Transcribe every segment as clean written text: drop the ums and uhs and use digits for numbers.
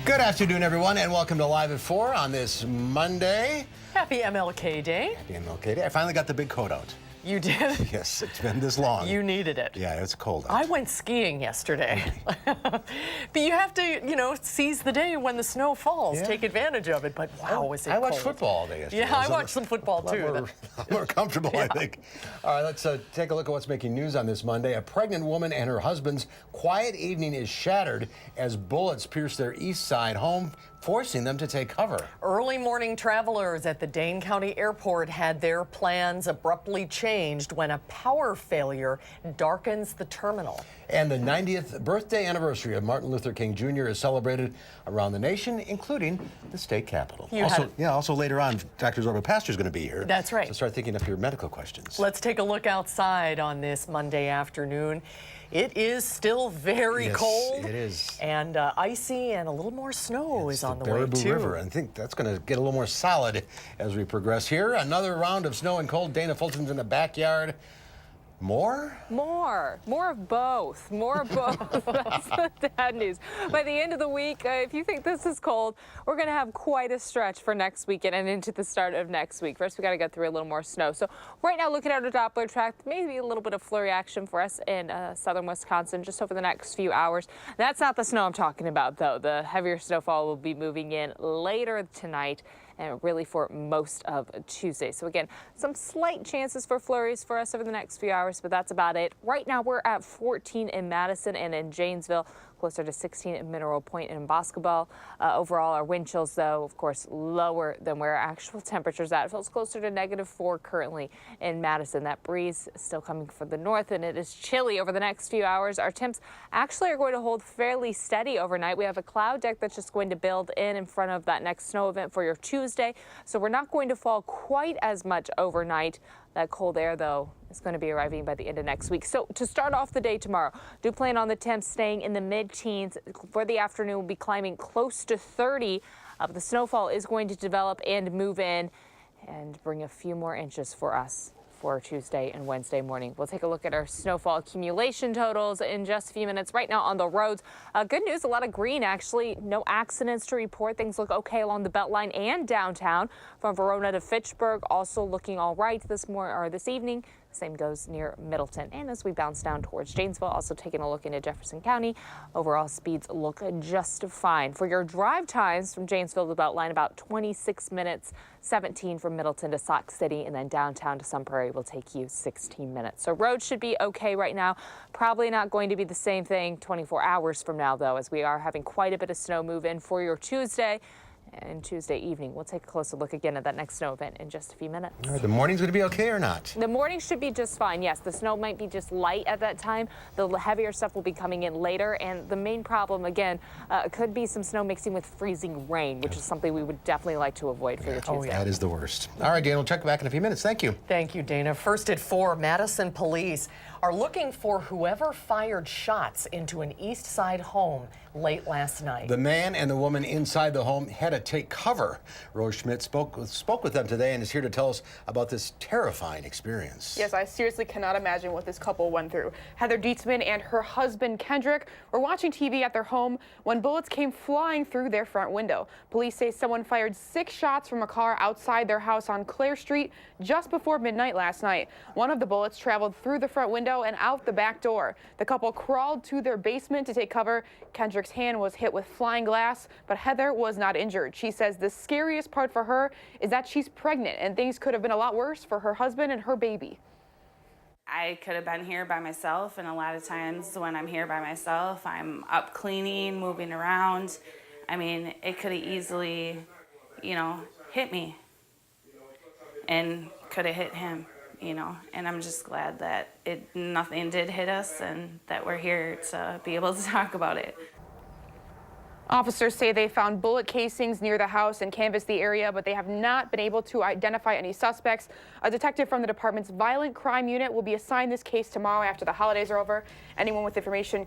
Good afternoon, everyone, and welcome to Live at 4 on this Monday. Happy MLK Day. Happy MLK Day. I finally got the big coat out. You did? Yes, it's been this long. You needed it. Yeah, it's cold out. I went skiing yesterday. But you have to, seize the day when the snow falls, take advantage of it. But wow, was it cold. I watched football all day yesterday. Yeah, I watched some football too. More comfortable, I think. All right, let's take a look at what's making news on this Monday. A pregnant woman and her husband's quiet evening is shattered as bullets pierce their east side home, forcing them to take cover. Early morning travelers at the Dane County Airport had their plans abruptly changed when a power failure darkens the terminal. And the 90th birthday anniversary of Martin Luther King Jr. is celebrated around the nation, including the state capitol. Also later on, Dr. Zorba Pastor is going to be here. That's right. So start thinking of your medical questions. Let's take a look outside on this Monday afternoon. It is still very cold. It is. And icy, and a little more snow is on the way, too. River. I think that's going to get a little more solid as we progress here. Another round of snow and cold. Dana Fulton's in the backyard. More of both. That's the bad news. By the end of the week, if you think this is cold, we're going to have quite a stretch for next weekend and into the start of next week. First, we got to get through a little more snow. So right now, looking at our Doppler track, maybe a little bit of flurry action for us in southern Wisconsin just over the next few hours. That's not the snow I'm talking about, though. The heavier snowfall will be moving in later tonight and really for most of Tuesday. So again, some slight chances for flurries for us over the next few hours, but that's about it. Right now, we're at 14 in Madison and in Janesville, closer to 16 in Mineral Point and in Boscobel. Overall, our wind chills, though, of course, lower than where our actual temperature's at. It feels closer to -4 currently in Madison. That breeze is still coming from the north, and it is chilly over the next few hours. Our temps actually are going to hold fairly steady overnight. We have a cloud deck that's just going to build in front of that next snow event for your Tuesday, so we're not going to fall quite as much overnight. That cold air, though, is going to be arriving by the end of next week. So to start off the day tomorrow, do plan on the temps staying in the mid-teens. For the afternoon, we'll be climbing close to 30. The snowfall is going to develop and move in and bring a few more inches for us for Tuesday and Wednesday morning. We'll take a look at our snowfall accumulation totals in just a few minutes. Right now on the roads, good news, a lot of green actually. No accidents to report. Things look okay along the Beltline and downtown. From Verona to Fitchburg, also looking all right this evening. Same goes near Middleton. And as we bounce down towards Janesville, also taking a look into Jefferson County, overall speeds look just fine. For your drive times from Janesville to Beltline, about 26 minutes, 17 from Middleton to Sauk City, and then downtown to Sun Prairie will take you 16 minutes. So roads should be okay right now. Probably not going to be the same thing 24 hours from now, though, as we are having quite a bit of snow move in for your Tuesday. And Tuesday evening, we'll take a closer look again at that next snow event in just a few minutes. All right, the morning's going to be okay or not? The morning should be just fine, yes. The snow might be just light at that time. The heavier stuff will be coming in later. And the main problem, again, could be some snow mixing with freezing rain, which is something we would definitely like to avoid for your Tuesday. That is the worst. All right, Dana, we'll check back in a few minutes. Thank you. Thank you, Dana. First at 4, Madison police are looking for whoever fired shots into an East Side home late last night. The man and the woman inside the home had to take cover. Rose Schmidt spoke with them today and is here to tell us about this terrifying experience. Yes, I seriously cannot imagine what this couple went through. Heather Dietzman and her husband Kendrick were watching TV at their home when bullets came flying through their front window. Police say someone fired 6 shots from a car outside their house on Clare Street just before midnight last night. One of the bullets traveled through the front window and out the back door. The couple crawled to their basement to take cover. Kendrick's hand was hit with flying glass, but Heather was not injured. She says the scariest part for her is that she's pregnant and things could have been a lot worse for her husband and her baby. I could have been here by myself, and a lot of times when I'm here by myself, I'm up cleaning, moving around. I mean, it could have easily, hit me and could have hit him, and I'm just glad that nothing did hit us and that we're here to be able to talk about it. Officers say they found bullet casings near the house and canvassed the area, but they have not been able to identify any suspects. A detective from the department's violent crime unit will be assigned this case tomorrow after the holidays are over. Anyone with information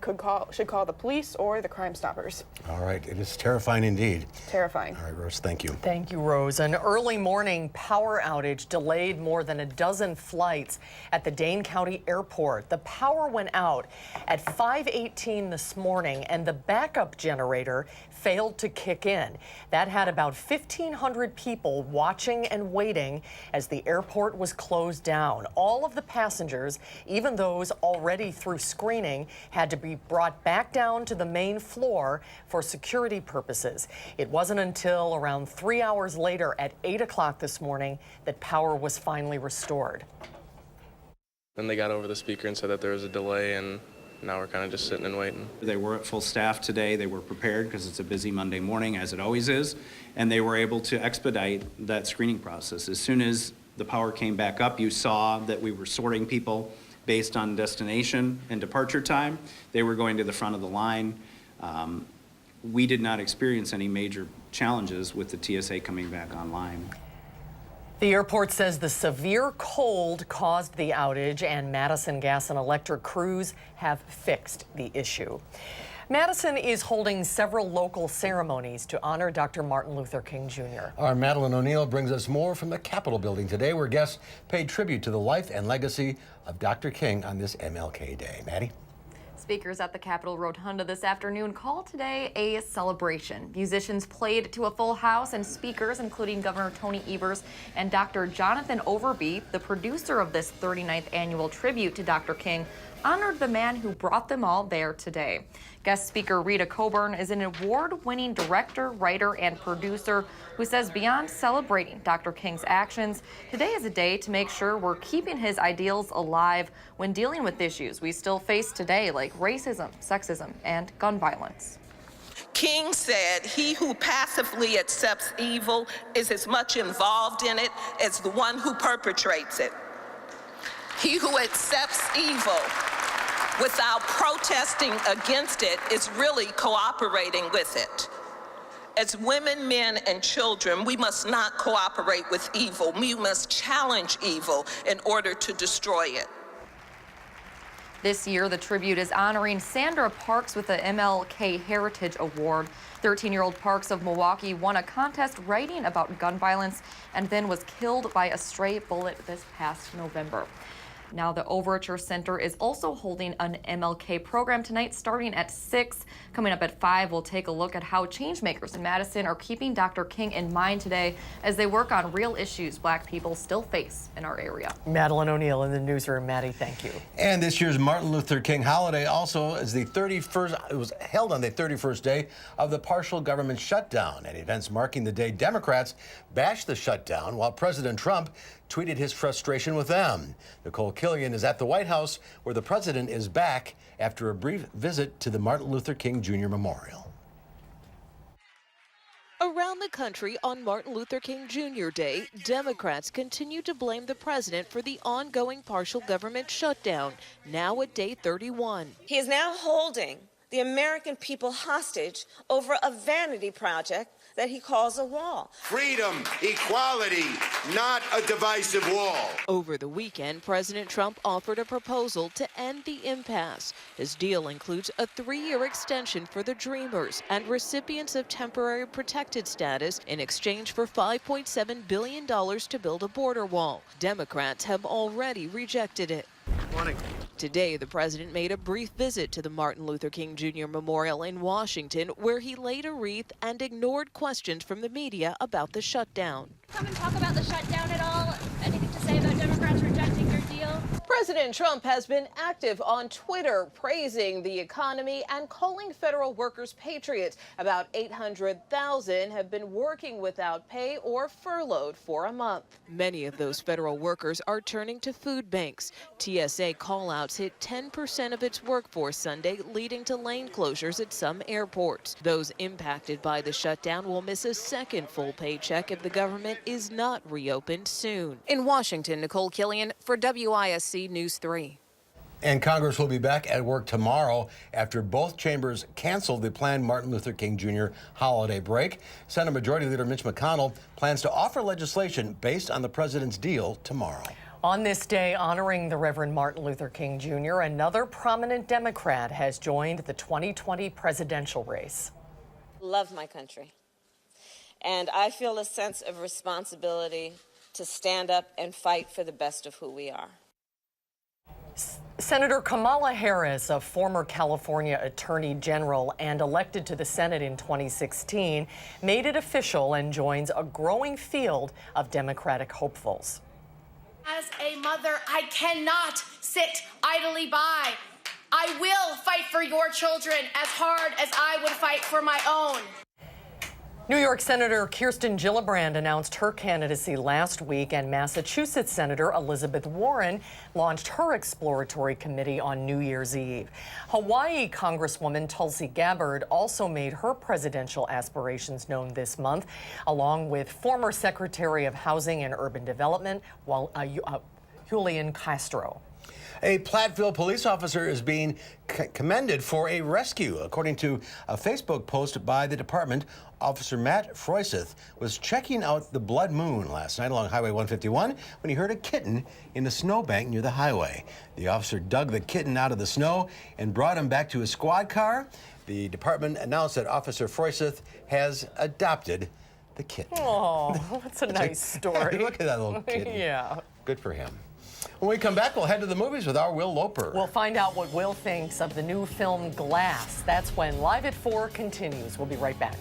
should call the police or the Crime Stoppers. All right, it is terrifying indeed. Terrifying. All right, Rose, thank you. Thank you, Rose. An early morning power outage delayed more than a dozen flights at the Dane County Airport. The power went out at 5:18 this morning, and the backup generator failed to kick in. That had about 1,500 people watching and waiting as the airport was closed down. All of the passengers, even those already through screening, had to be brought back down to the main floor for security purposes. It wasn't until around 3 hours later at 8 o'clock this morning that power was finally restored. Then they got over the speaker and said that there was a delay, and now we're kind of just sitting and waiting. They were at full staff today. They were prepared because it's a busy Monday morning, as it always is, and they were able to expedite that screening process. As soon as the power came back up, you saw that we were sorting people based on destination and departure time. They were going to the front of the line. We did not experience any major challenges with the TSA coming back online. The airport says the severe cold caused the outage, and Madison Gas and Electric crews have fixed the issue. Madison is holding several local ceremonies to honor Dr. Martin Luther King Jr. Our Madeline O'Neill brings us more from the Capitol building today, where guests paid tribute to the life and legacy of Dr. King on this MLK Day. Maddie? Speakers at the Capitol Rotunda this afternoon called today a celebration. Musicians played to a full house, and speakers, including Governor Tony Evers and Dr. Jonathan Overby, the producer of this 39th annual tribute to Dr. King, honored the man who brought them all there today. Guest speaker Rita Coburn is an award-winning director, writer, and producer who says beyond celebrating Dr. King's actions, today is a day to make sure we're keeping his ideals alive when dealing with issues we still face today, like racism, sexism, and gun violence. King said, "He who passively accepts evil is as much involved in it as the one who perpetrates it. He who accepts evil without protesting against it is really cooperating with it. As women, men, and children, we must not cooperate with evil. We must challenge evil in order to destroy it." This year, the tribute is honoring Sandra Parks with the MLK Heritage Award. 13-year-old Parks of Milwaukee won a contest writing about gun violence and then was killed by a stray bullet this past November. Now, the Overture Center is also holding an MLK program tonight starting at 6. Coming up at 5, we'll take a look at how changemakers in Madison are keeping Dr. King in mind today as they work on real issues Black people still face in our area. Madeline O'Neill in the newsroom. Maddie, thank you. And this year's Martin Luther King holiday also is the 31st, it was held on the 31st day of the partial government shutdown. At events marking the day, Democrats bashed the shutdown while President Trump tweeted his frustration with them. Nicole Killian is at the White House, where the president is back after a brief visit to the Martin Luther King Jr. Memorial. Around the country on Martin Luther King Jr. Day, Democrats continue to blame the president for the ongoing partial government shutdown, now at day 31. He is now holding the American people hostage over a vanity project that he calls a wall. Freedom, equality, not a divisive wall. Over the weekend, President Trump offered a proposal to end the impasse. His deal includes a 3-year extension for the Dreamers and recipients of temporary protected status in exchange for $5.7 billion to build a border wall. Democrats have already rejected it. Morning. Today, the president made a brief visit to the Martin Luther King Jr. Memorial in Washington, where he laid a wreath and ignored questions from the media about the shutdown. Come and talk about the shutdown at all? Anything to say about Democrats rejecting your deal? President Trump has been active on Twitter, praising the economy and calling federal workers patriots. About 800,000 have been working without pay or furloughed for a month. Many of those federal workers are turning to food banks. TSA callouts hit 10% of its workforce Sunday, leading to lane closures at some airports. Those impacted by the shutdown will miss a second full paycheck if the government is not reopened soon. In Washington, Nicole Killian for WISC News 3. And Congress will be back at work tomorrow after both chambers canceled the planned Martin Luther King Jr. holiday break. Senate Majority Leader Mitch McConnell plans to offer legislation based on the president's deal tomorrow. On this day honoring the Reverend Martin Luther King Jr., another prominent Democrat has joined the 2020 presidential race. Love my country, and I feel a sense of responsibility to stand up and fight for the best of who we are. Senator Kamala Harris, a former California Attorney General and elected to the Senate in 2016, made it official and joins a growing field of Democratic hopefuls. As a mother, I cannot sit idly by. I will fight for your children as hard as I would fight for my own. New York Senator Kirsten Gillibrand announced her candidacy last week, and Massachusetts Senator Elizabeth Warren launched her exploratory committee on New Year's Eve. Hawaii Congresswoman Tulsi Gabbard also made her presidential aspirations known this month, along with former Secretary of Housing and Urban Development, Julian Castro. A Platteville police officer is being commended for a rescue. According to a Facebook post by the department, Officer Matt Froiseth was checking out the Blood Moon last night along Highway 151 when he heard a kitten in the snowbank near the highway. The officer dug the kitten out of the snow and brought him back to his squad car. The department announced that Officer Froiseth has adopted the kitten. Oh, that's a nice story. Look at that little kitten. Yeah. Good for him. When we come back, we'll head to the movies with our Will Loper. We'll find out what Will thinks of the new film Glass. That's when Live at 4 continues. We'll be right back.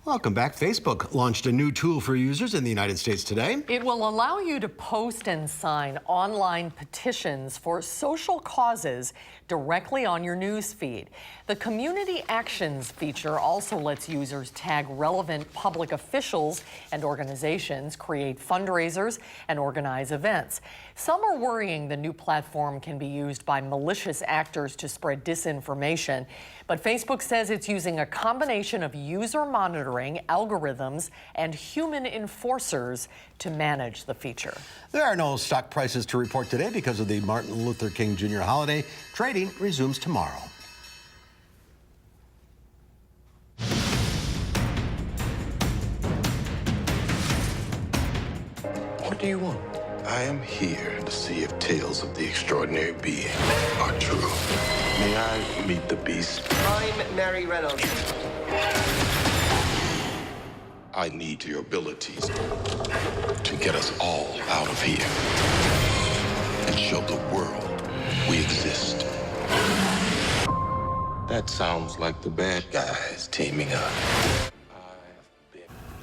Welcome back. Facebook launched a new tool for users in the United States today. It will allow you to post and sign online petitions for social causes directly on your news feed. The Community Actions feature also lets users tag relevant public officials and organizations, create fundraisers, and organize events. Some are worrying the new platform can be used by malicious actors to spread disinformation, but Facebook says it's using a combination of user monitoring, algorithms, and human enforcers to manage the feature. There are no stock prices to report today because of the Martin Luther King Jr. holiday. Trading resumes tomorrow. What do you want? I am here to see if tales of the extraordinary being are true. May I meet the beast? I'm Mary Reynolds. I need your abilities to get us all out of here and show the world we exist. That sounds like the bad guys teaming up.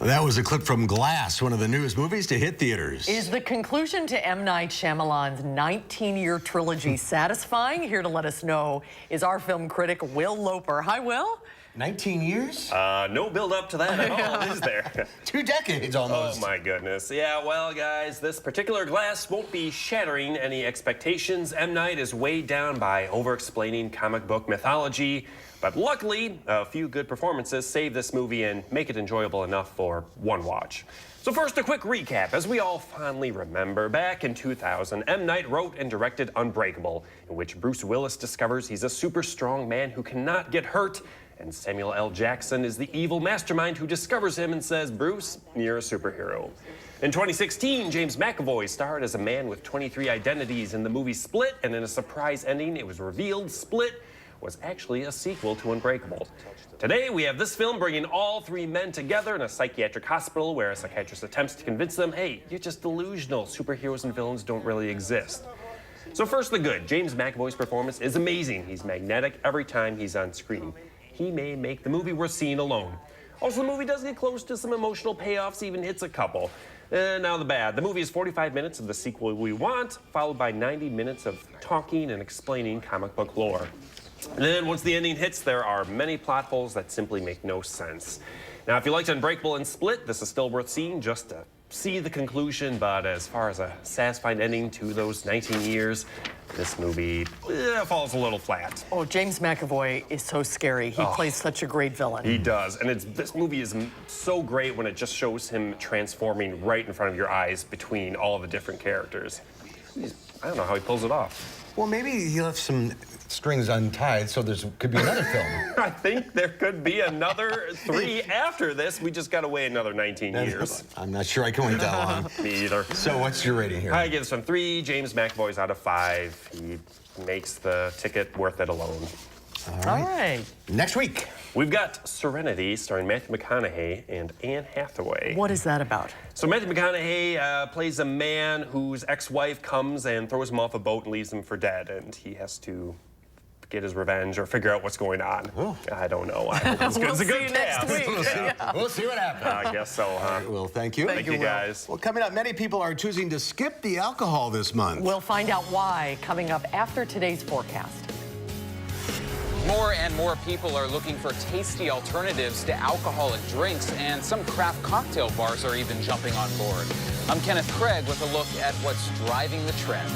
That was a clip from Glass, one of the newest movies to hit theaters. Is the conclusion to M. Night Shyamalan's 19-year trilogy satisfying? Here to let us know is our film critic, Will Loper. Hi, Will. 19 years? No build up to that at all, is there? 2 decades almost. Oh my goodness. Yeah, well, guys, this particular Glass won't be shattering any expectations. M. Night is weighed down by over-explaining comic book mythology, but luckily, a few good performances save this movie and make it enjoyable enough for one watch. So first, a quick recap. As we all fondly remember, back in 2000, M. Night wrote and directed Unbreakable, in which Bruce Willis discovers he's a super strong man who cannot get hurt, and Samuel L. Jackson is the evil mastermind who discovers him and says, Bruce, you're a superhero. In 2016, James McAvoy starred as a man with 23 identities in the movie Split, and in a surprise ending, it was revealed Split was actually a sequel to Unbreakable. Today, we have this film bringing all 3 men together in a psychiatric hospital where a psychiatrist attempts to convince them, hey, you're just delusional. Superheroes and villains don't really exist. So first, the good. James McAvoy's performance is amazing. He's magnetic every time he's on screen. He may make the movie worth seeing alone. Also, the movie does get close to some emotional payoffs, even hits a couple. Now the bad. The movie is 45 minutes of the sequel we want, followed by 90 minutes of talking and explaining comic book lore. And then once the ending hits, there are many plot holes that simply make no sense. Now, if you liked Unbreakable and Split, this is still worth seeing just to see the conclusion, but as far as a satisfying ending to those 19 years, this movie falls a little flat. Oh, James McAvoy is so scary. He plays such a great villain. He does, and this movie is so great when it just shows him transforming right in front of your eyes between all the different characters. I don't know how he pulls it off. Well, maybe he left some strings untied, so there could be another film. I think there could be another 3 after this. We just got to wait another 19 years. I'm not sure I can wait that long. Me either. So what's your rating here? I give this one 3 James McAvoys out of 5. He makes the ticket worth it alone. All right. Next week, we've got Serenity, starring Matthew McConaughey and Anne Hathaway. What is that about? So Matthew McConaughey plays a man whose ex-wife comes and throws him off a boat and leaves him for dead, and he has to get his revenge or figure out what's going on. Oh. I don't know. It's We'll a good see you next cast. week. We'll see what happens. I guess so, huh? All right, Will, thank you. Thank you, guys. Well, coming up, many people are choosing to skip the alcohol this month. We'll find out why coming up after today's forecast. More and more people are looking for tasty alternatives to alcohol and drinks, and some craft cocktail bars are even jumping on board. I'm Kenneth Craig with a look at what's driving the trend.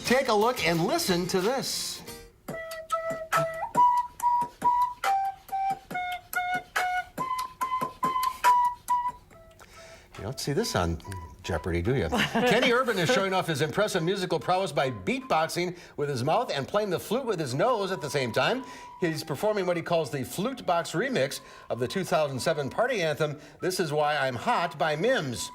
Take a look and listen to this. You don't see this on Jeopardy, do you? Kenny Urban is showing off his impressive musical prowess by beatboxing with his mouth and playing the flute with his nose at the same time. He's performing what he calls the Flute Box remix of the 2007 party anthem, This Is Why I'm Hot by Mims.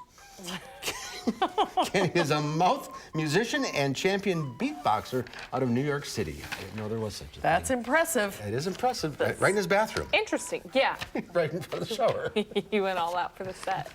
Kenny is a mouth musician and champion beatboxer out of New York City. I didn't know there was such a thing. That's impressive. It is impressive. Right in his bathroom. Interesting, yeah. Right in front of the shower. You went all out for the set.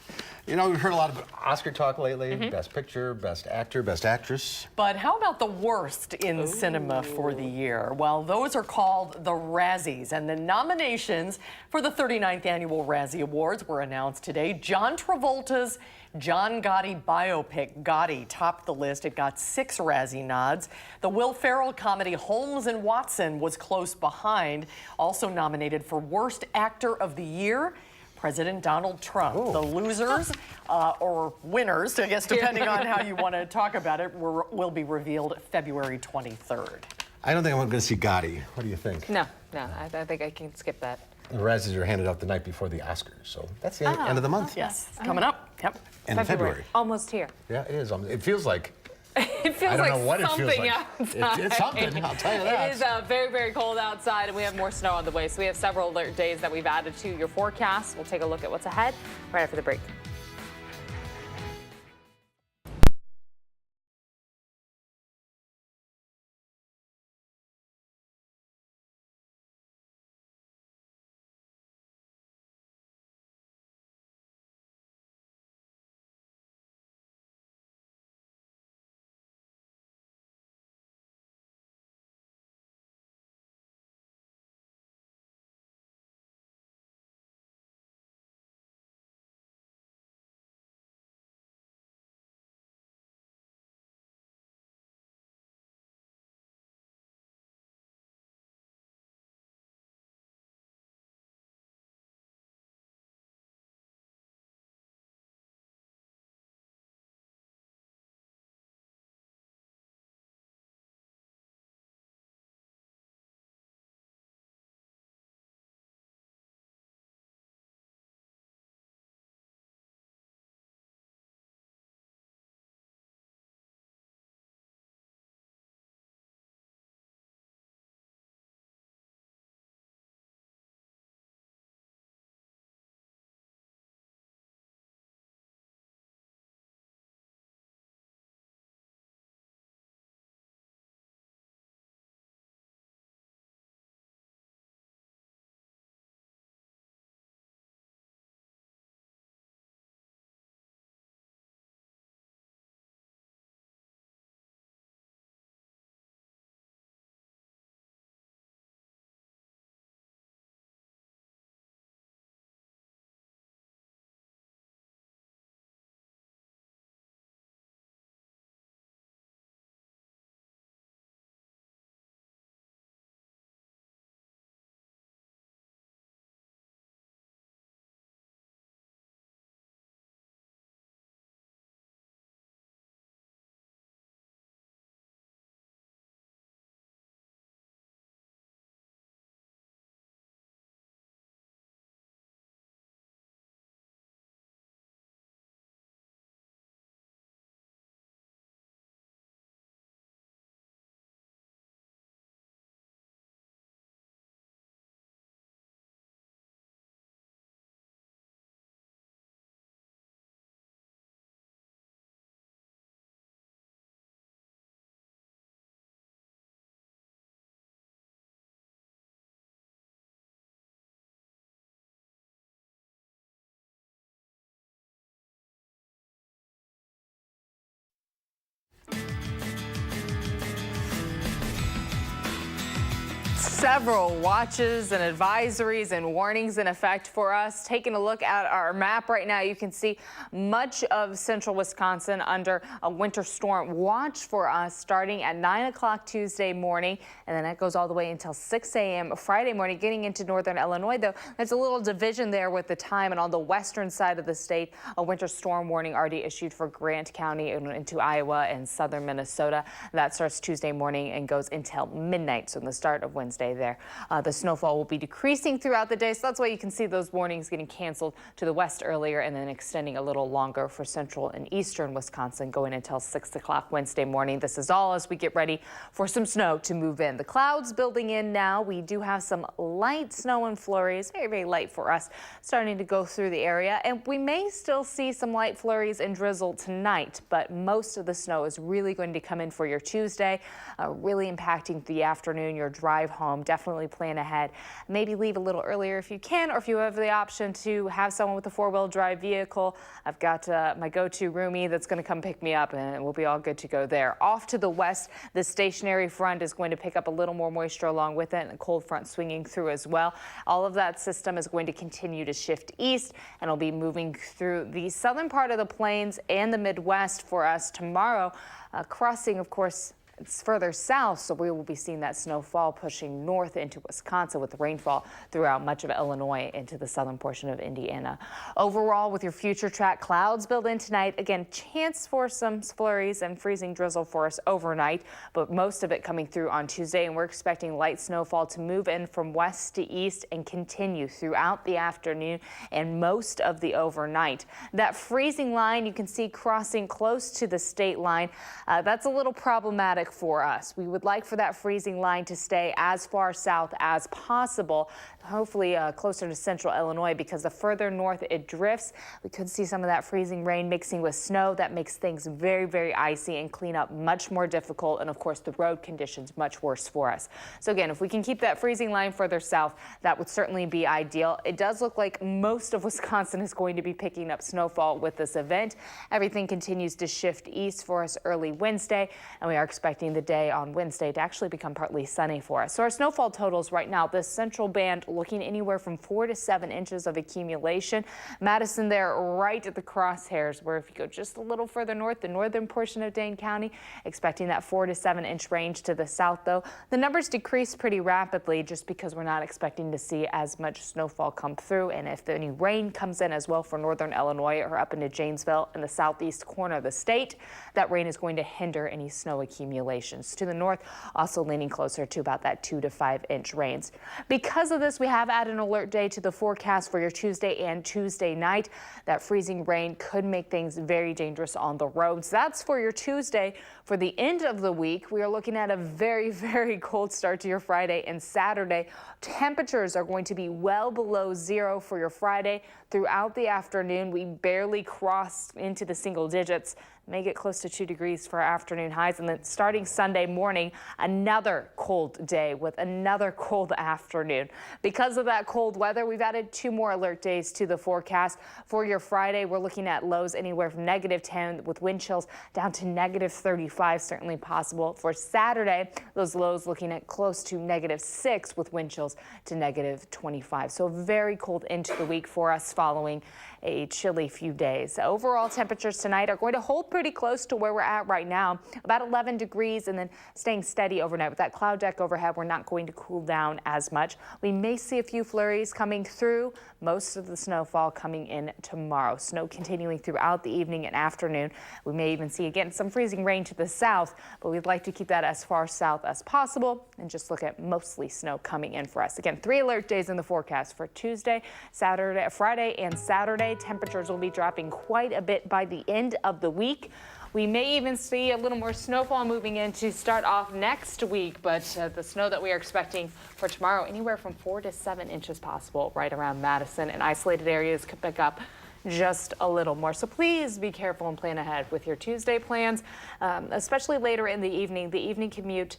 You know, we've heard a lot of Oscar talk lately. Best Picture, Best Actor, Best Actress. But how about the worst in cinema for the year? Well, those are called the Razzies, and the nominations for the 39th Annual Razzie Awards were announced today. John Travolta's John Gotti biopic, Gotti, topped the list. It got 6 Razzie nods. The Will Ferrell comedy Holmes and Watson was close behind. Also nominated for Worst Actor of the Year, President Donald Trump. The losers, or winners, I guess, depending on how you want to talk about it, will be revealed February 23rd. I don't think I'm going to see Gotti. What do you think? No, I think I can skip that. The Razzies are handed out the night before the Oscars, so that's the end of the month. Yes, coming up. Yep. End of February. Almost here. Yeah, it is. It feels like. It feels I don't like know what it feels something like. outside. It's something, I'll tell you that. It is very, very cold outside, and we have more snow on the way. So we have several alert days that we've added to your forecast. We'll take a look at what's ahead right after the break. Several watches and advisories and warnings in effect for us. Taking a look at our map right now, you can see much of central Wisconsin under a winter storm watch for us starting at 9 o'clock Tuesday morning, and then that goes all the way until 6 a.m. Friday morning. Getting into northern Illinois, though, there's a little division there with the time, and on the western side of the state, a winter storm warning already issued for Grant County and into Iowa and southern Minnesota. That starts Tuesday morning and goes until midnight, so in the start of Wednesday there. The snowfall will be decreasing throughout the day, so that's why you can see those warnings getting canceled to the west earlier and then extending a little longer for central and eastern Wisconsin going until 6 o'clock Wednesday morning. This is all as we get ready for some snow to move in. The clouds building in now. We do have some light snow and flurries, very, very light for us, starting to go through the area, and we may still see some light flurries and drizzle tonight, but most of the snow is really going to come in for your Tuesday, really impacting the afternoon, your drive home. Definitely plan ahead. Maybe leave a little earlier if you can, or if you have the option to have someone with a four-wheel drive vehicle. I've got my go-to roomie that's going to come pick me up, and we'll be all good to go there. Off to the west, the stationary front is going to pick up a little more moisture along with it, and a cold front swinging through as well. All of that system is going to continue to shift east, and it'll be moving through the southern part of the plains and the Midwest for us tomorrow, crossing, of course, it's further south, so we will be seeing that snowfall pushing north into Wisconsin with rainfall throughout much of Illinois into the southern portion of Indiana. Overall, with your future track, clouds build in tonight. Again, chance for some flurries and freezing drizzle for us overnight, but most of it coming through on Tuesday, and we're expecting light snowfall to move in from west to east and continue throughout the afternoon and most of the overnight. That freezing line you can see crossing close to the state line. That's a little problematic for us. We would like for that freezing line to stay as far south as possible, hopefully closer to central Illinois, because the further north it drifts, we could see some of that freezing rain mixing with snow. That makes things very, very icy and cleanup much more difficult, and of course the road conditions much worse for us. So again, if we can keep that freezing line further south, that would certainly be ideal. It does look like most of Wisconsin is going to be picking up snowfall with this event. Everything continues to shift east for us early Wednesday, and we are expecting the day on Wednesday to actually become partly sunny for us. So our snowfall totals right now, this central band looking anywhere from 4 to 7 inches of accumulation. Madison there right at the crosshairs, where if you go just a little further north, the northern portion of Dane County, expecting that 4 to 7 inch range. To the south, though, the numbers decrease pretty rapidly just because we're not expecting to see as much snowfall come through. And if any rain comes in as well for northern Illinois or up into Janesville in the southeast corner of the state, that rain is going to hinder any snow accumulation. To the north, also leaning closer to about that 2 to 5 inch rains. Because of this, we have added an alert day to the forecast for your Tuesday and Tuesday night. That freezing rain could make things very dangerous on the roads. That's for your Tuesday. For the end of the week, we are looking at a very, very cold start to your Friday and Saturday. Temperatures are going to be well below zero for your Friday. Throughout the afternoon, we barely cross into the single digits. May get close to 2 degrees for our afternoon highs, and then starting Sunday morning, another cold day with another cold afternoon. Because of that cold weather, we've added 2 more alert days to the forecast. For your Friday, we're looking at lows anywhere from -10 with wind chills down to -35, certainly possible. For Saturday, those lows looking at close to -6 with wind chills to -25. So very cold into the week for us following a chilly few days. Overall temperatures tonight are going to hold pretty close to where we're at right now, about 11 degrees, and then staying steady overnight. With that cloud deck overhead, we're not going to cool down as much. We may see a few flurries coming through, most of the snowfall coming in tomorrow. Snow continuing throughout the evening and afternoon. We may even see again some freezing rain to the south, but we'd like to keep that as far south as possible and just look at mostly snow coming in for us. Again, 3 alert days in the forecast for Tuesday, Saturday, Friday, and Saturday. Temperatures will be dropping quite a bit by the end of the week. We may even see a little more snowfall moving in to start off next week, but the snow that we are expecting for tomorrow, anywhere from 4 to 7 inches possible right around Madison, and isolated areas could pick up just a little more. So please be careful and plan ahead with your Tuesday plans, especially later in the evening. The evening commute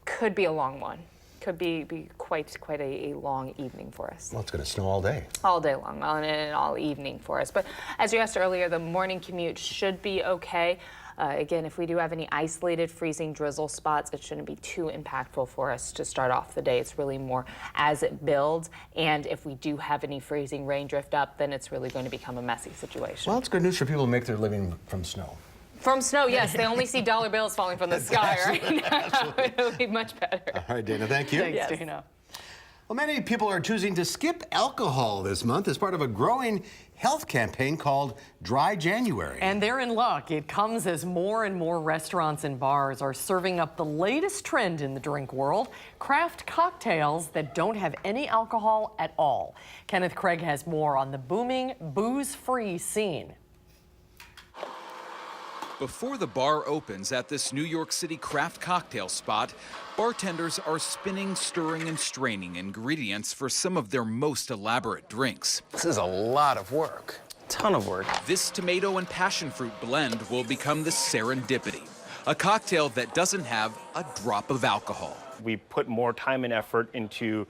could be a long one. Could be quite a long evening for us. Well, it's going to snow all day. All day long, and all evening for us. But as you asked earlier, the morning commute should be okay. Again, if we do have any isolated freezing drizzle spots, it shouldn't be too impactful for us to start off the day. It's really more as it builds, and if we do have any freezing rain drift up, then it's really going to become a messy situation. Well, it's good news for people who make their living from snow. From snow, yes. They only see dollar bills falling from the sky right now. It'll be much better. All right, Dana, thank you. Thanks, Dana. Well, many people are choosing to skip alcohol this month as part of a growing health campaign called Dry January. And they're in luck. It comes as more and more restaurants and bars are serving up the latest trend in the drink world, craft cocktails that don't have any alcohol at all. Kenneth Craig has more on the booming booze-free scene. Before the bar opens at this New York City craft cocktail spot, bartenders are spinning, stirring, and straining ingredients for some of their most elaborate drinks. This is a lot of work, a ton of work. This tomato and passion fruit blend will become the Serendipity, a cocktail that doesn't have a drop of alcohol. We put more time and effort into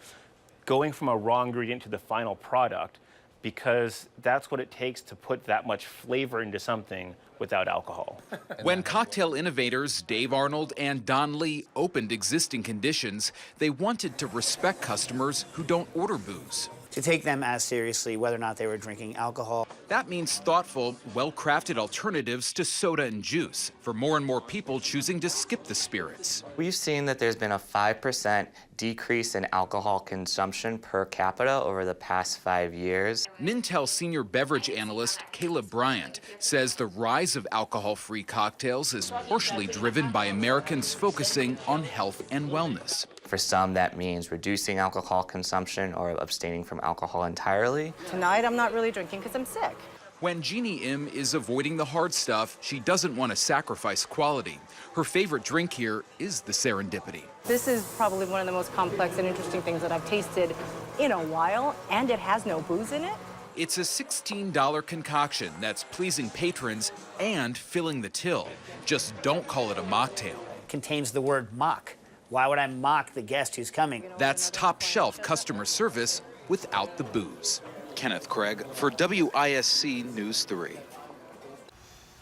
going from a raw ingredient to the final product, because that's what it takes to put that much flavor into something without alcohol. When cocktail innovators Dave Arnold and Don Lee opened existing conditions, they wanted to respect customers who don't order booze. To take them as seriously whether or not they were drinking alcohol. That means thoughtful, well-crafted alternatives to soda and juice for more and more people choosing to skip the spirits. We've seen that there's been a 5% decrease in alcohol consumption per capita over the past 5 years. Mintel senior beverage analyst Caleb Bryant says the rise of alcohol-free cocktails is partially driven by Americans focusing on health and wellness. For some, that means reducing alcohol consumption or abstaining from alcohol entirely. Tonight, I'm not really drinking because I'm sick. When Jeannie Im is avoiding the hard stuff, she doesn't want to sacrifice quality. Her favorite drink here is the Serendipity. This is probably one of the most complex and interesting things that I've tasted in a while, and it has no booze in it. It's a $16 concoction that's pleasing patrons and filling the till. Just don't call it a mocktail. It contains the word mock. Why would I mock the guest who's coming? That's top-shelf customer service without the booze. Kenneth Craig for WISC News 3.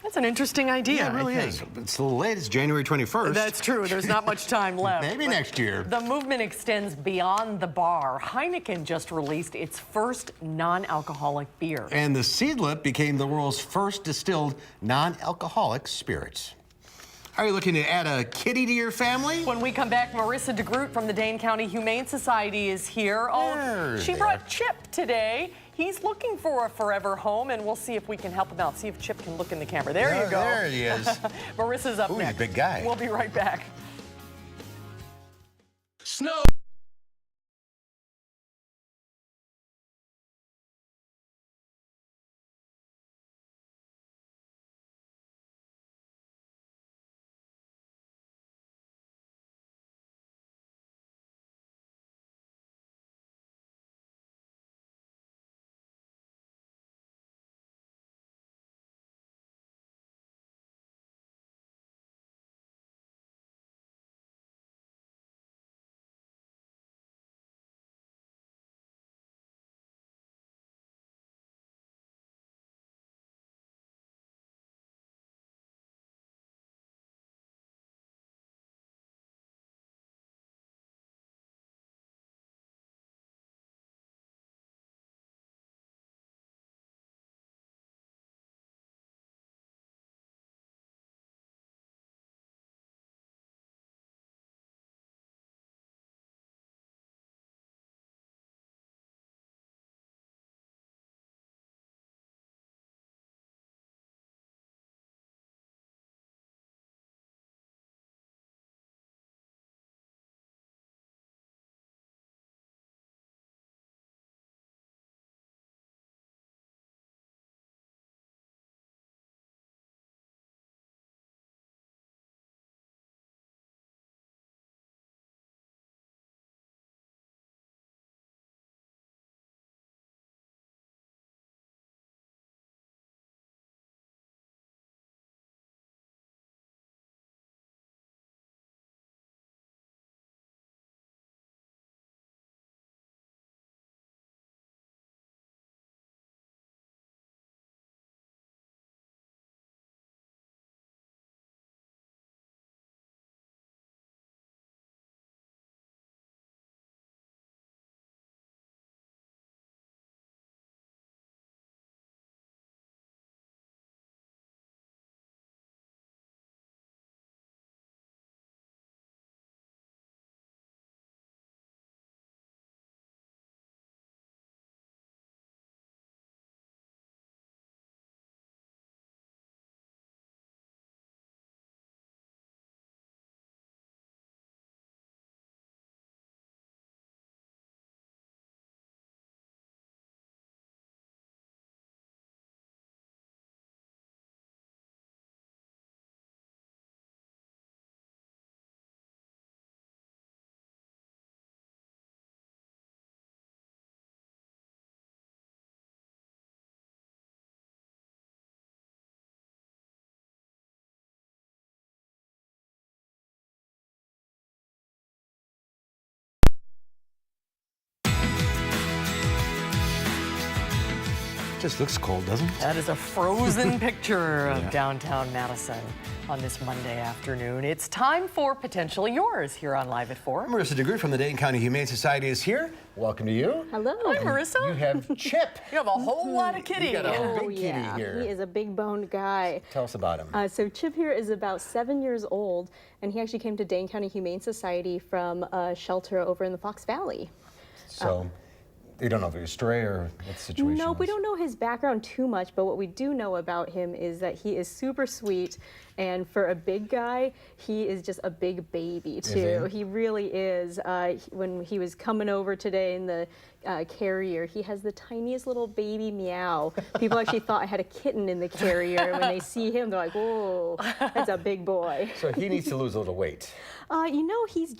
That's an interesting idea. Yeah, it really is. It's a little late. It's January 21st. That's true. There's not much time left. Maybe next year. The movement extends beyond the bar. Heineken just released its first non-alcoholic beer. And the Seedlip became the world's first distilled non-alcoholic spirits. Are you looking to add a kitty to your family? When we come back, Marissa DeGroot from the Dane County Humane Society is here. Oh, she brought Chip today. He's looking for a forever home, and we'll see if we can help him out. See if Chip can look in the camera. There you go. There he is. Marissa's up next. He's a big guy. We'll be right back. Snow. just looks cold, doesn't it? That is a frozen picture of downtown Madison on this Monday afternoon. It's time for Potentially Yours here on Live at 4. Marissa DeGroot from the Dane County Humane Society is here. Welcome to you. Hello. Hi, Marissa. You have Chip. You have a whole lot of kitty. You got a big kitty here. He is a big boned guy. Tell us about him. So Chip here is about 7 years old, and he actually came to Dane County Humane Society from a shelter over in the Fox Valley. So you don't know if he was stray or what the situation No, was. we don't know his background too much, but what we do know about him is that he is super sweet, and for a big guy, he is just a big baby too. He really is. When he was coming over today in the carrier, he has the tiniest little baby meow. People actually thought I had a kitten in the carrier. When they see him, they're like, whoa, that's a big boy. So he needs to lose a little weight. You know, he's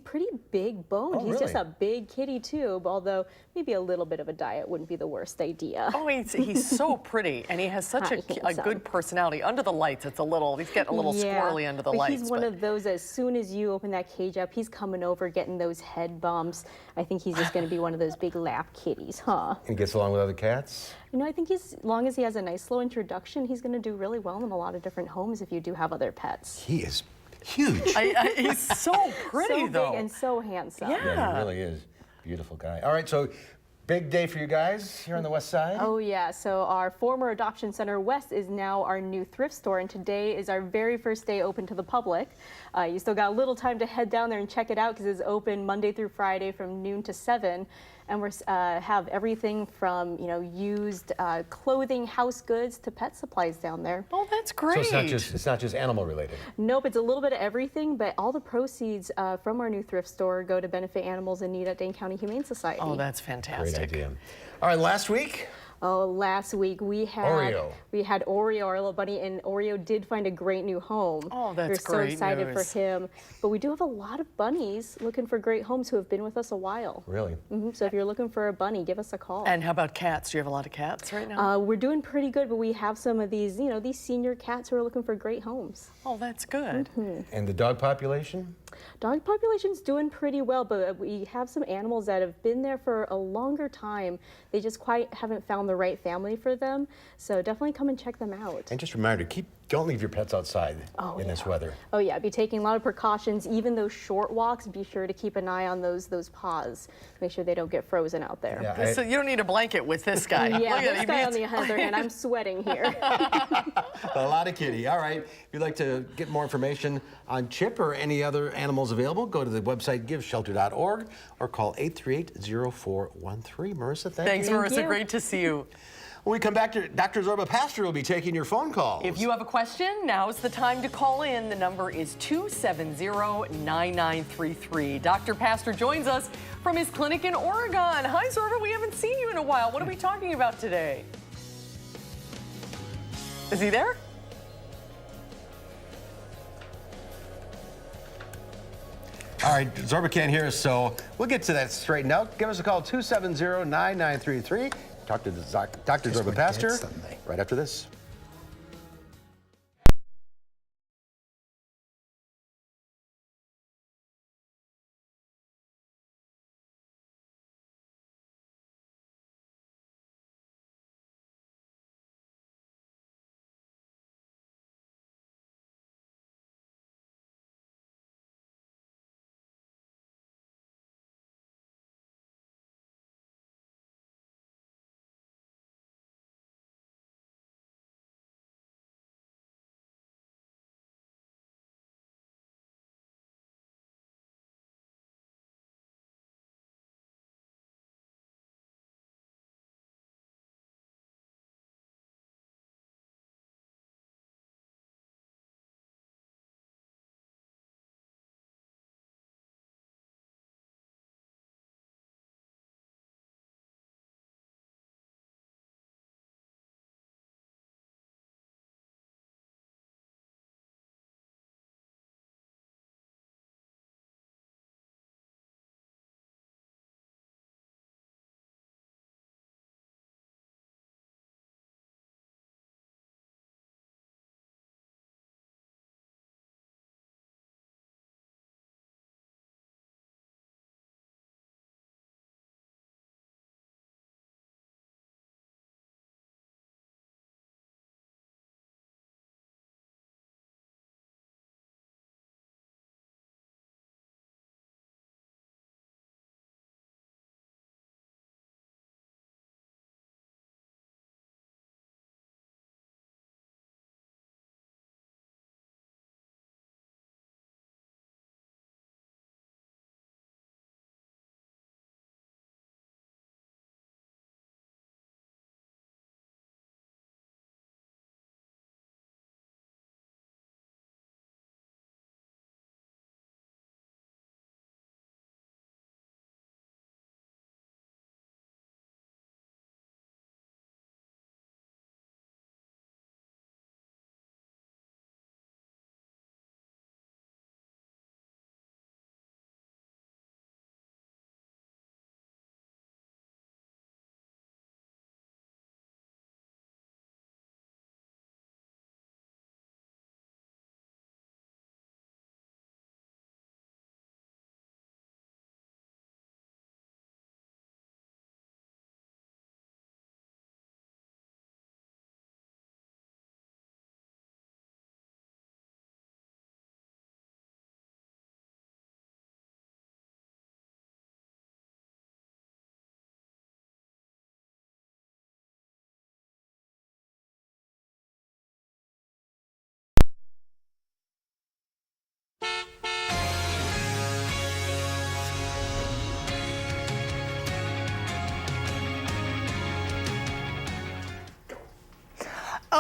pretty big boned. Oh, he's just really? a big kitty too, although maybe a little bit of a diet wouldn't be the worst idea. Oh, he's so pretty, and he has such a good personality. Under the lights, he's getting a little squirrely under the but lights. He's one of those, as soon as you open that cage up, he's coming over, getting those head bumps. I think he's just going to be one of those big lap kitties, huh? And gets along with other cats? You know, I think as long as he has a nice slow introduction, he's going to do really well in a lot of different homes if you do have other pets. He is huge. He's so pretty, so though. big and so handsome. Yeah, he really is. Beautiful guy. All right, so big day for you guys here on the West Side. Oh yeah, so our former adoption center West is now our new thrift store, and today is our very first day open to the public. You still got a little time to head down there and check it out because it's open Monday through Friday from noon to 7. And we have everything from, you know, used clothing, house goods to pet supplies down there. Oh, that's great. So it's not just animal related. Nope, it's a little bit of everything, but all the proceeds from our new thrift store go to benefit animals in need at Dane County Humane Society. Oh, that's fantastic. Great idea. All right, last week. Oh, last week we had Oreo, our little bunny, and Oreo did find a great new home. Oh, that's We're great so excited news. for him. But we do have a lot of bunnies looking for great homes who have been with us a while. Really? So if you're looking for a bunny, give us a call. And how about cats? Do you have a lot of cats right now? We're doing pretty good, but we have some of these, you know, these senior cats who are looking for great homes. Oh, that's good. And the dog population? Dog population's doing pretty well, but we have some animals that have been there for a longer time. They just quite haven't found the right family for them. So definitely come and check them out. And just a reminder, don't leave your pets outside in this weather. Oh yeah, be taking a lot of precautions. Even those short walks, be sure to keep an eye on those paws. Make sure they don't get frozen out there. Yeah, So you don't need a blanket with this guy. Yeah, Look at this him. guy on the other hand, I'm sweating here. A lot of kitty. All right. If you'd like to get more information on Chip or any other animals available, go to the website giveshelter.org or call 838-0413. Marissa, Thanks, you. Marissa. Great to see you. When we come back, Dr. Zorba Pastor will be taking your phone calls. If you have a question, now's the time to call in. The number is 270-9933. Dr. Pastor joins us from his clinic in Oregon. Hi, Zorba. We haven't seen you in a while. What are we talking about today? Is he there? All right, Zorba can't hear us, so we'll get to that straightened out. Give us a call, 270-9933. Talk to Dr. Zorba Pastor right after this.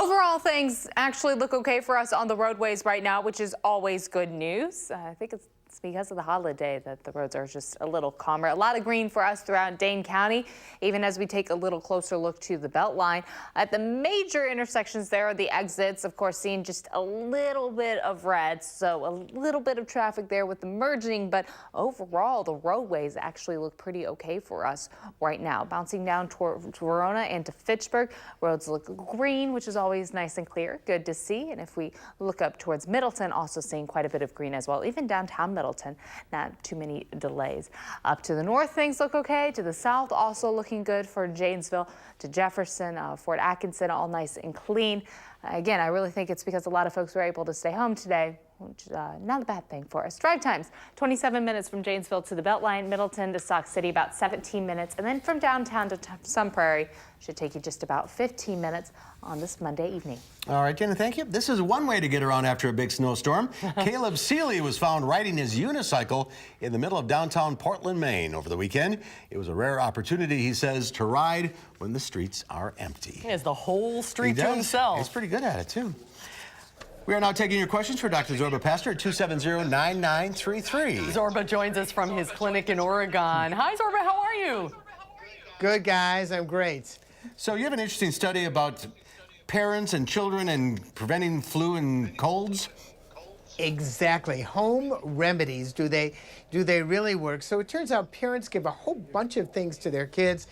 Overall, things actually look okay for us on the roadways right now, which is always good news. I think it's because of the holiday that the roads are just a little calmer. A lot of green for us throughout Dane County, even as we take a little closer look to the Beltline. At the major intersections there are the exits, of course, seeing just a little bit of red, so a little bit of traffic there with the merging, but overall, the roadways actually look pretty okay for us right now. Bouncing down toward Verona and to Fitchburg, roads look green, which is always nice and clear, good to see. And if we look up towards Middleton, also seeing quite a bit of green as well, even downtown Middleton. Not too many delays. Up to the north, things look okay. To the south, also looking good for Janesville to Jefferson, Fort Atkinson, all nice and clean. Again, I really think it's because a lot of folks were able to stay home today, which is not a bad thing for us. Drive times, 27 minutes from Janesville to the Beltline, Middleton to Sauk City, about 17 minutes. And then from downtown to Sun Prairie, should take you just about 15 minutes on this Monday evening. All right, Jenna, thank you. This is one way to get around after a big snowstorm. Caleb Seeley was found riding his unicycle in the middle of downtown Portland, Maine over the weekend. It was a rare opportunity, he says, to ride when the streets are empty. He has the whole street He to does. himself. He's pretty good at it, too. We are now taking your questions for Dr. Zorba Pastor at 270-9933. Zorba joins us from his clinic in Oregon. Hi, Zorba, how are you? Good, guys. I'm great. So you have an interesting study about parents and children and preventing flu and colds? Exactly. Home remedies, do they really work? So it turns out parents give a whole bunch of things to their kids.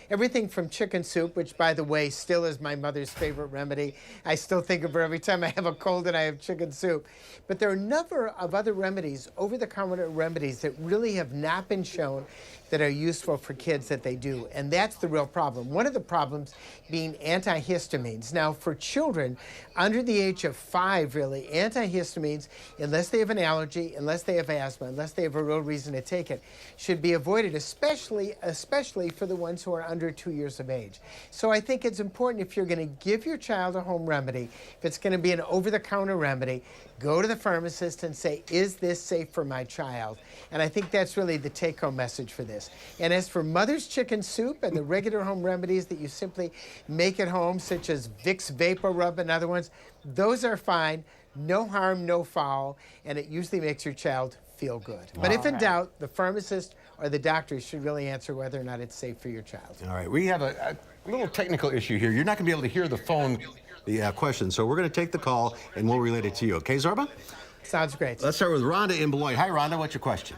Everything from chicken soup, which, by the way, still is my mother's favorite remedy. I still think of her every time I have a cold and I have chicken soup. But there are a number of other remedies, over-the-counter remedies, that really have not been shown that are useful for kids that they do. And that's the real problem. One of the problems being antihistamines. Now, for children under the age of 5, really, antihistamines, unless they have an allergy, unless they have asthma, unless they have a real reason to take it, should be avoided, especially for the ones who are under 2 years of age. So I think it's important, if you're going to give your child a home remedy, if it's going to be an over-the-counter remedy, go to the pharmacist and say, is this safe for my child? And I think that's really the take-home message for this. And as for mother's chicken soup and the regular home remedies that you simply make at home, such as Vicks Vapor Rub and other ones, those are fine. No harm, no foul, and it usually makes your child feel good. But if in doubt, the pharmacist or the doctor should really answer whether or not it's safe for your child. All right, we have a little technical issue here. You're not going to be able to hear the phone, the question, so we're going to take the call and we'll relate it to you. Okay, Zorba? Sounds great. Let's start with Rhonda in Beloit. Hi, Rhonda. What's your question?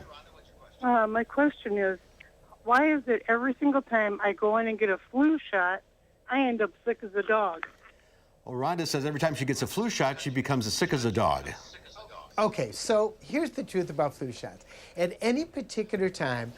My question is, why is it every single time I go in and get a flu shot, I end up sick as a dog? Well, Rhonda says every time she gets a flu shot, she becomes as sick as a dog. Okay, so here's the truth about flu shots. At any particular time,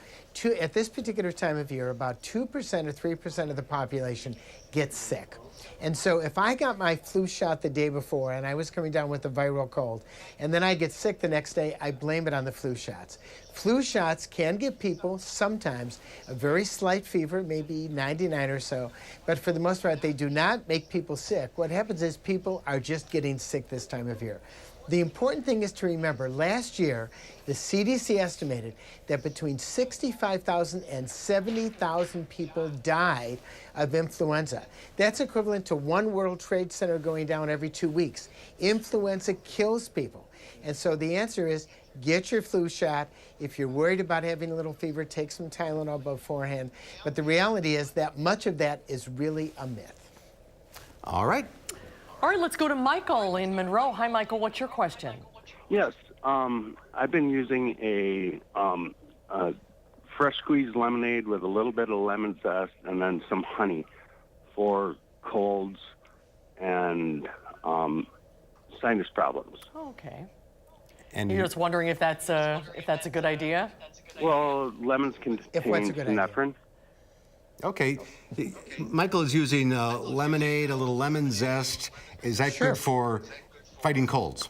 at this particular time of year, about 2% or 3% of the population gets sick. And so if I got my flu shot the day before and I was coming down with a viral cold, and then I get sick the next day, I blame it on the flu shots. Flu shots can give people sometimes a very slight fever, maybe 99 or so, but for the most part, they do not make people sick. What happens is people are just getting sick this time of year. The important thing is to remember, last year, the CDC estimated that between 65,000 and 70,000 people died of influenza. That's equivalent to one World Trade Center going down every 2 weeks. Influenza kills people. And so the answer is, get your flu shot. If you're worried about having a little fever, take some Tylenol beforehand. But the reality is that much of that is really a myth. All right. All right, let's go to Michael in Monroe. Hi, Michael. What's your question? Yes, I've been using a fresh squeezed lemonade with a little bit of lemon zest and then some honey for colds and sinus problems. Okay. And you're just wondering if that's a good idea? Well, lemons contain epinephrine. Okay. Michael is using lemonade, a little lemon zest. Is that good for fighting colds?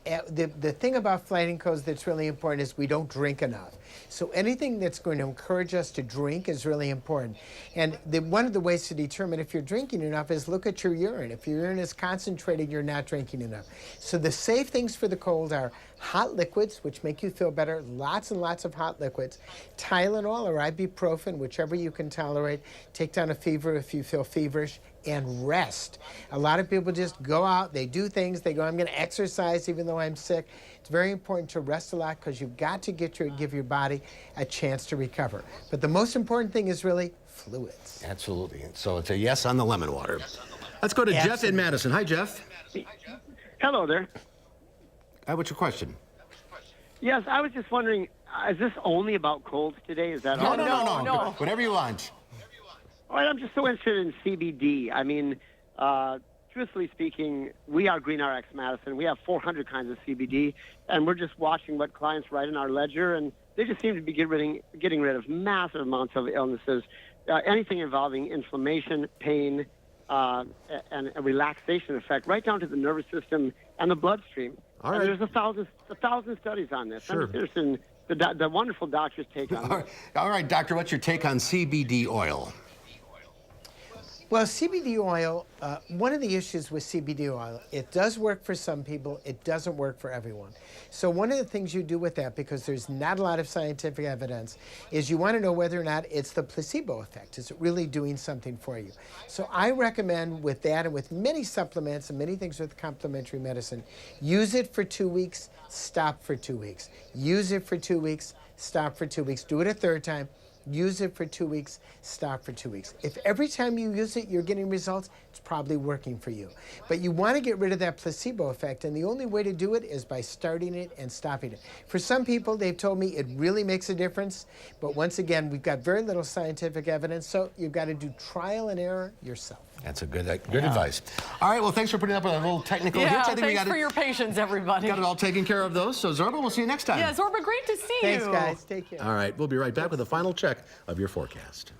The thing about fighting colds that's really important is we don't drink enough. So anything that's going to encourage us to drink is really important. And one of the ways to determine if you're drinking enough is look at your urine. If your urine is concentrated, you're not drinking enough. So the safe things for the cold are hot liquids, which make you feel better, lots and lots of hot liquids, Tylenol or ibuprofen, whichever you can tolerate, take down a fever if you feel feverish, and rest. A lot of people just go out, they do things, they go, I'm going to exercise even though I'm sick. It's very important to rest a lot because you've got to give your body a chance to recover. But the most important thing is really fluids. Absolutely. So it's a yes on the lemon water. Let's go to Jeff in Madison. Hi, Jeff. Hello there. What's your question? Yes, I was just wondering, is this only about colds today? Is that all? No. Whatever you want. All right, I'm just so interested in CBD. I mean, truthfully speaking, we are GreenRx Madison. We have 400 kinds of CBD, and we're just watching what clients write in our ledger, and they just seem to be getting rid of massive amounts of illnesses, anything involving inflammation, pain, and a relaxation effect, right down to the nervous system and the bloodstream. All right. And there's a thousand studies on this. Sure. I'm interested in the wonderful doctor's take on this. All right, doctor, what's your take on CBD oil? Well, CBD oil, one of the issues with CBD oil, it does work for some people, it doesn't work for everyone. So one of the things you do with that, because there's not a lot of scientific evidence, is you want to know whether or not it's the placebo effect. Is it really doing something for you? So I recommend with that and with many supplements and many things with complementary medicine, use it for 2 weeks, stop for 2 weeks. Use it for 2 weeks, stop for 2 weeks. Do it a third time. Use it for 2 weeks, stop for 2 weeks. If every time you use it, you're getting results, it's probably working for you. But you want to get rid of that placebo effect, and the only way to do it is by starting it and stopping it. For some people, they've told me it really makes a difference, but once again, we've got very little scientific evidence, so you've got to do trial and error yourself. That's a good advice. All right, well, thanks for putting up with a little technical hitch. I think thanks for your patience, everybody. Got it all taken care of, those. So, Zorba, we'll see you next time. Yeah, Zorba, great to see you. Thanks, guys. Take care. All right, we'll be right back with a final check of your forecast.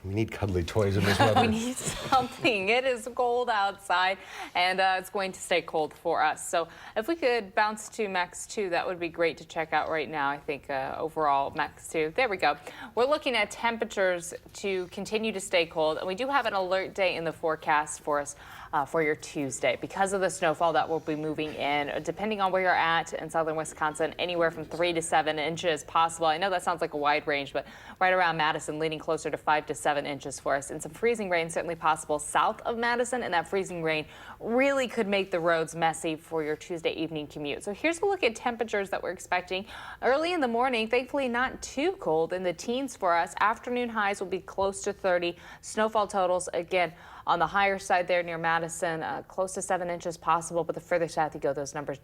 We need cuddly toys in this weather. We need something. It is cold outside, and it's going to stay cold for us. So if we could bounce to Max 2, that would be great to check out right now. I think overall Max 2. There we go. We're looking at temperatures to continue to stay cold, and we do have an alert day in the forecast for us for your Tuesday. Because of the snowfall that will be moving in, depending on where you're at in southern Wisconsin, anywhere from 3 to 7 inches possible. I know that sounds like a wide range, but right around Madison, leaning closer to 5 to 7 inches for us. And some freezing rain certainly possible south of Madison, and that freezing rain really could make the roads messy for your Tuesday evening commute. So here's a look at temperatures that we're expecting early in the morning. Thankfully not too cold, in the teens for us. Afternoon highs will be close to 30. Snowfall totals, again, on the higher side there near Madison, close to 7 inches possible, but the further south you go, those numbers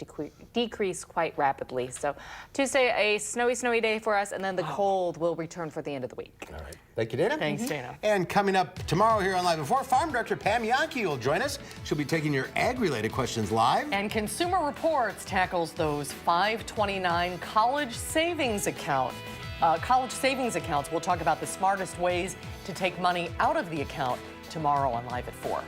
decrease quite rapidly. So Tuesday, a snowy day for us, and then the cold will return for the end of the week. All right. Thank you, Dana. Thanks, Dana. And coming up tomorrow here on Live Before, Farm Director Pam Yankee will join us. She'll be taking your ag-related questions live. And Consumer Reports tackles those 529 college savings accounts. We'll talk about the smartest ways to take money out of the account tomorrow on Live at 4.